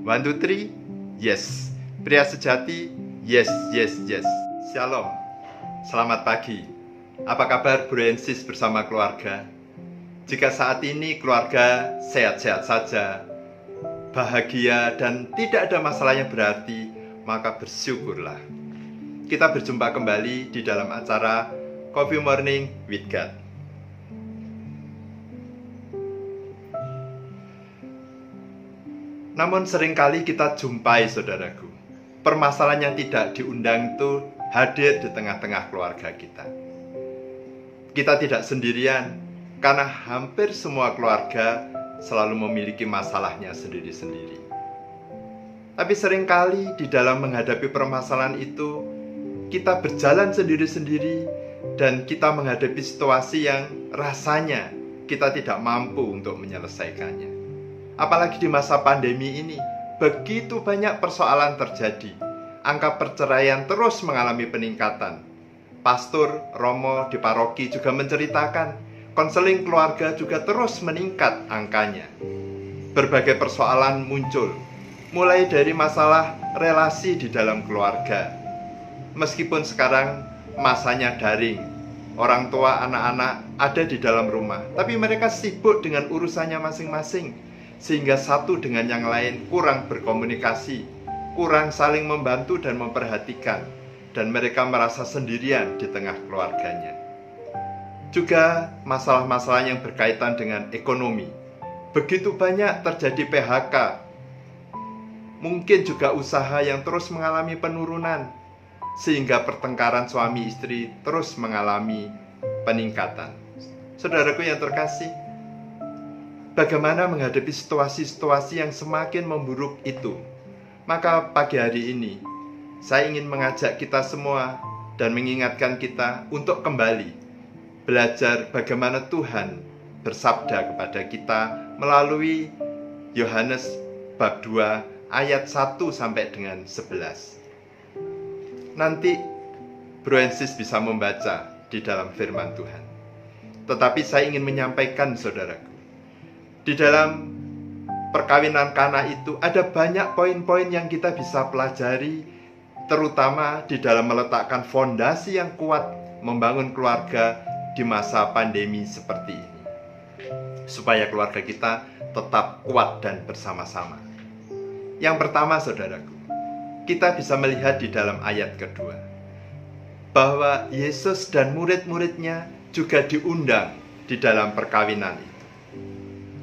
One, two, three, yes. Pria sejati, yes, yes, yes. Shalom, selamat pagi. Apa kabar Bro and Sis bersama keluarga? Jika saat ini keluarga sehat-sehat saja, bahagia dan tidak ada masalah yang berarti, maka bersyukurlah. Kita berjumpa kembali di dalam acara Coffee Morning with God. Namun seringkali kita jumpai, saudaraku, permasalahan yang tidak diundang itu hadir di tengah-tengah keluarga kita. Kita tidak sendirian, karena hampir semua keluarga selalu memiliki masalahnya sendiri-sendiri. Tapi seringkali di dalam menghadapi permasalahan itu, kita berjalan sendiri-sendiri dan kita menghadapi situasi yang rasanya kita tidak mampu untuk menyelesaikannya. Apalagi di masa pandemi ini, begitu banyak persoalan terjadi. Angka perceraian terus mengalami peningkatan. Pastor Romo di paroki juga menceritakan, konseling keluarga juga terus meningkat angkanya. Berbagai persoalan muncul, mulai dari masalah relasi di dalam keluarga. Meskipun sekarang masanya daring, orang tua anak-anak ada di dalam rumah, tapi mereka sibuk dengan urusannya masing-masing, sehingga satu dengan yang lain kurang berkomunikasi, kurang saling membantu dan memperhatikan, dan mereka merasa sendirian di tengah keluarganya. Juga masalah-masalah yang berkaitan dengan ekonomi. Begitu banyak terjadi PHK. Mungkin juga usaha yang terus mengalami penurunan, sehingga pertengkaran suami istri terus mengalami peningkatan. Saudaraku yang terkasih, bagaimana menghadapi situasi-situasi yang semakin memburuk itu? Maka pagi hari ini, saya ingin mengajak kita semua dan mengingatkan kita untuk kembali belajar bagaimana Tuhan bersabda kepada kita melalui Yohanes bab 2 ayat 1 sampai dengan 11. Nanti Bro and Sis bisa membaca di dalam firman Tuhan. Tetapi saya ingin menyampaikan, saudaraku, di dalam perkawinan Kana itu ada banyak poin-poin yang kita bisa pelajari, terutama di dalam meletakkan fondasi yang kuat membangun keluarga di masa pandemi seperti ini, supaya keluarga kita tetap kuat dan bersama-sama. Yang pertama, saudaraku, kita bisa melihat di dalam ayat kedua bahwa Yesus dan murid-muridnya juga diundang di dalam perkawinan itu.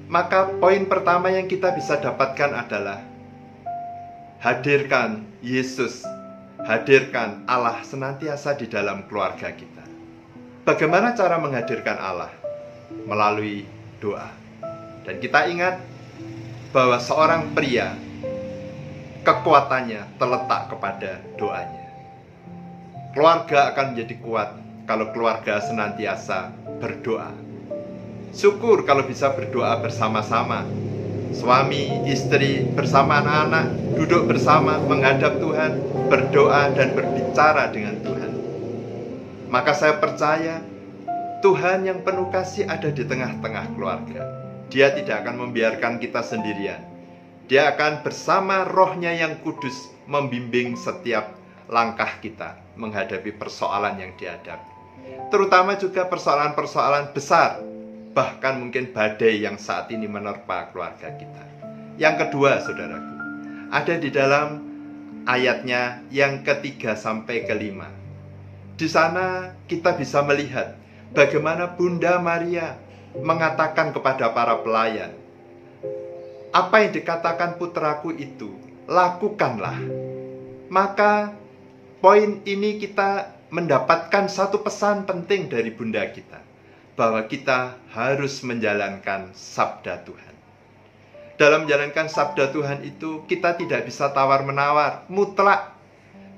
Maka poin pertama yang kita bisa dapatkan adalah hadirkan Yesus, hadirkan Allah senantiasa di dalam keluarga kita. Bagaimana cara menghadirkan Allah? Melalui doa. Dan kita ingat bahwa seorang pria, kekuatannya terletak kepada doanya. Keluarga akan menjadi kuat kalau keluarga senantiasa berdoa. Syukur kalau bisa berdoa bersama-sama. Suami, istri, bersama anak-anak, duduk bersama, menghadap Tuhan, berdoa dan berbicara dengan Tuhan. Maka saya percaya, Tuhan yang penuh kasih ada di tengah-tengah keluarga. Dia tidak akan membiarkan kita sendirian. Dia akan bersama Roh-Nya yang kudus membimbing setiap langkah kita menghadapi persoalan yang dihadapi. Terutama juga persoalan-persoalan besar, bahkan mungkin badai yang saat ini menerpa keluarga kita. Yang kedua, saudaraku, ada di dalam ayatnya yang ketiga sampai kelima. Di sana kita bisa melihat bagaimana Bunda Maria mengatakan kepada para pelayan, apa yang dikatakan putraku itu, lakukanlah. Maka poin ini kita mendapatkan satu pesan penting dari Bunda kita, bahwa kita harus menjalankan sabda Tuhan. Dalam menjalankan sabda Tuhan itu, kita tidak bisa tawar-menawar, mutlak.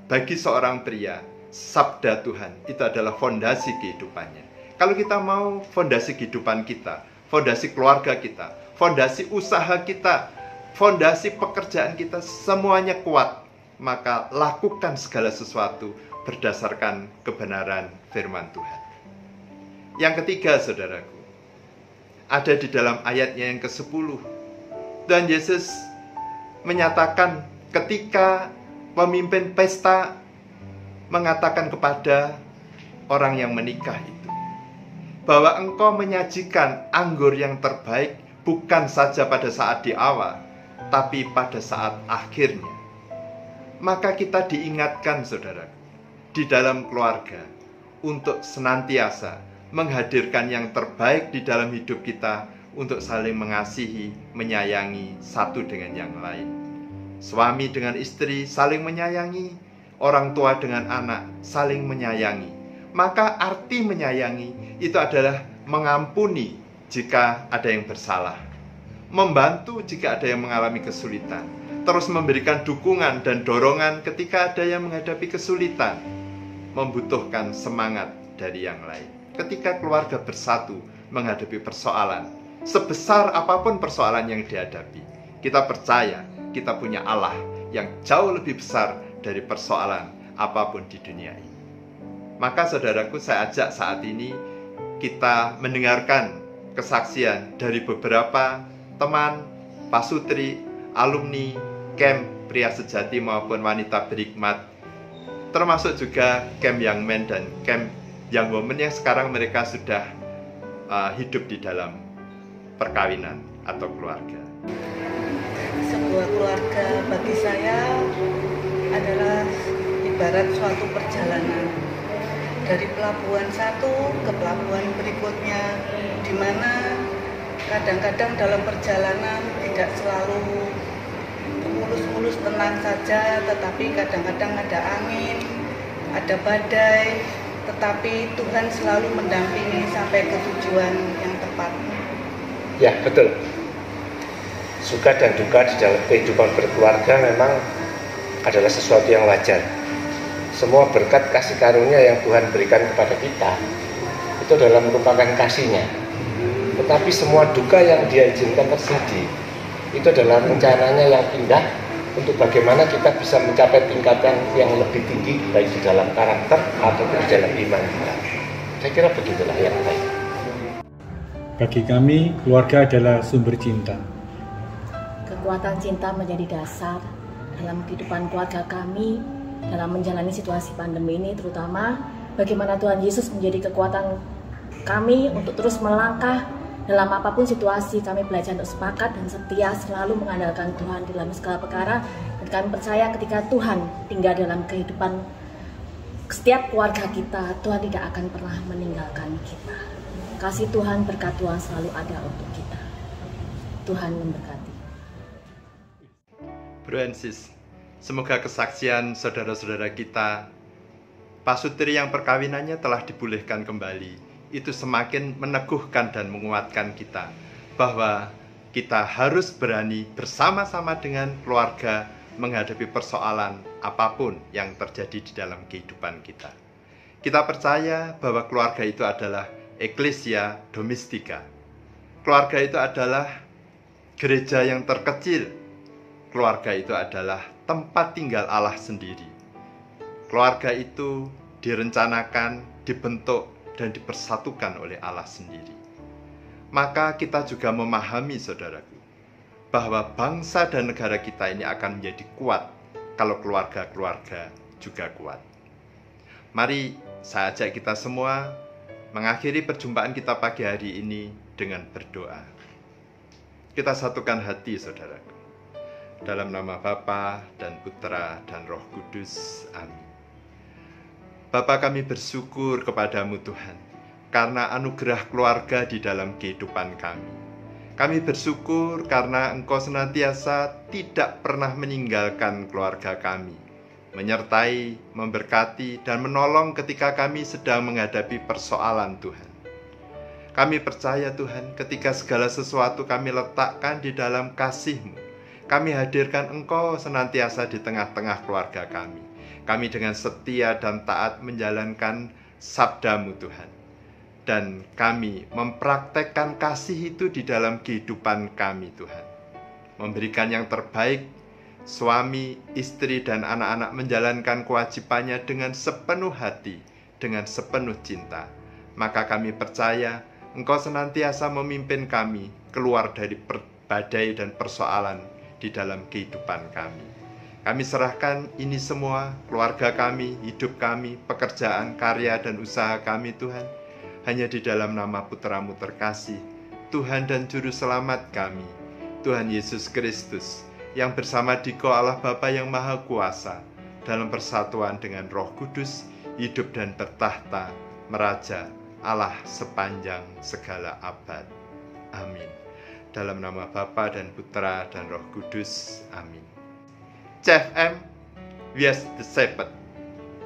Bagi seorang pria, sabda Tuhan itu adalah fondasi kehidupannya. Kalau kita mau fondasi kehidupan kita, fondasi keluarga kita, fondasi usaha kita, fondasi pekerjaan kita, semuanya kuat, maka lakukan segala sesuatu berdasarkan kebenaran firman Tuhan. Yang ketiga, saudaraku, ada di dalam ayatnya yang ke-10. Dan Yesus menyatakan ketika pemimpin pesta mengatakan kepada orang yang menikah itu bahwa engkau menyajikan anggur yang terbaik bukan saja pada saat di awal, tapi pada saat akhirnya. Maka kita diingatkan, saudara, di dalam keluarga untuk senantiasa menghadirkan yang terbaik di dalam hidup kita untuk saling mengasihi, menyayangi satu dengan yang lain. Suami dengan istri saling menyayangi, orang tua dengan anak saling menyayangi. Maka arti menyayangi itu adalah mengampuni jika ada yang bersalah, membantu jika ada yang mengalami kesulitan, terus memberikan dukungan dan dorongan ketika ada yang menghadapi kesulitan, membutuhkan semangat dari yang lain. Ketika keluarga bersatu menghadapi persoalan, sebesar apapun persoalan yang dihadapi, kita percaya kita punya Allah yang jauh lebih besar dari persoalan apapun di dunia ini. Maka saudaraku, saya ajak saat ini kita mendengarkan kesaksian dari beberapa teman, pasutri, alumni, camp pria sejati maupun wanita berhikmat, termasuk juga camp Young Men dan camp Young Women yang sekarang mereka sudah hidup di dalam perkawinan atau keluarga. Sebuah keluarga bagi saya adalah ibarat suatu perjalanan dari pelabuhan satu ke pelabuhan berikutnya, di mana kadang-kadang dalam perjalanan tidak selalu mulus-mulus tenang saja, tetapi kadang-kadang ada angin, ada badai, tetapi Tuhan selalu mendampingi sampai ke tujuan yang tepat. Ya, betul. Suka dan duka di dalam kehidupan berkeluarga memang adalah sesuatu yang wajar. Semua berkat kasih karunia yang Tuhan berikan kepada kita itu adalah merupakan kasih-Nya. Tetapi semua duka yang Dia izinkan terjadi itu adalah rencananya yang indah untuk bagaimana kita bisa mencapai tingkatan yang lebih tinggi, baik di dalam karakter ataupun di dalam iman kita. Saya kira begitulah yang baik. Bagi kami, keluarga adalah sumber cinta. Kekuatan cinta menjadi dasar dalam kehidupan keluarga kami dalam menjalani situasi pandemi ini, terutama bagaimana Tuhan Yesus menjadi kekuatan kami untuk terus melangkah dalam apapun situasi. Kami belajar untuk sepakat dan setia selalu mengandalkan Tuhan dalam segala perkara, dan kami percaya ketika Tuhan tinggal dalam kehidupan setiap keluarga kita, Tuhan tidak akan pernah meninggalkan kita. Kasih Tuhan, berkat Tuhan selalu ada untuk kita. Tuhan memberkati. Bro and sis, semoga kesaksian saudara-saudara kita, pasutri yang perkawinannya telah dibolehkan kembali, itu semakin meneguhkan dan menguatkan kita bahwa kita harus berani bersama-sama dengan keluarga menghadapi persoalan apapun yang terjadi di dalam kehidupan kita. Kita percaya bahwa keluarga itu adalah Ecclesia Domestica. Keluarga itu adalah gereja yang terkecil. Keluarga itu adalah tempat tinggal Allah sendiri. Keluarga itu direncanakan, dibentuk, dan dipersatukan oleh Allah sendiri. Maka kita juga memahami, saudaraku, bahwa bangsa dan negara kita ini akan menjadi kuat kalau keluarga-keluarga juga kuat. Mari saya ajak kita semua mengakhiri perjumpaan kita pagi hari ini dengan berdoa. Kita satukan hati, saudaraku. Dalam nama Bapa dan Putra dan Roh Kudus. Amin. Bapa, kami bersyukur kepadamu Tuhan, karena anugerah keluarga di dalam kehidupan kami. Kami bersyukur karena Engkau senantiasa tidak pernah meninggalkan keluarga kami, menyertai, memberkati, dan menolong ketika kami sedang menghadapi persoalan Tuhan. Kami percaya Tuhan, ketika segala sesuatu kami letakkan di dalam kasih-Mu, kami hadirkan Engkau senantiasa di tengah-tengah keluarga kami. Kami dengan setia dan taat menjalankan sabda-Mu Tuhan. Dan kami mempraktekkan kasih itu di dalam kehidupan kami Tuhan. Memberikan yang terbaik, suami, istri, dan anak-anak menjalankan kewajibannya dengan sepenuh hati, dengan sepenuh cinta. Maka kami percaya Engkau senantiasa memimpin kami keluar dari badai dan persoalan di dalam kehidupan kami. Kami serahkan ini semua, keluarga kami, hidup kami, pekerjaan, karya, dan usaha kami Tuhan, hanya di dalam nama Putra-Mu terkasih, Tuhan dan Juru Selamat kami, Tuhan Yesus Kristus, yang bersama Dikau Allah Bapa yang Maha Kuasa, dalam persatuan dengan Roh Kudus, hidup dan bertahta, meraja Allah sepanjang segala abad. Amin. Dalam nama Bapa dan Putra dan Roh Kudus. Amin. CFM, we are the shepherd.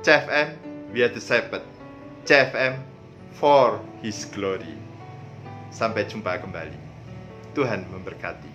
CFM, we are the shepherd. CFM, for His glory. Sampai jumpa kembali. Tuhan memberkati.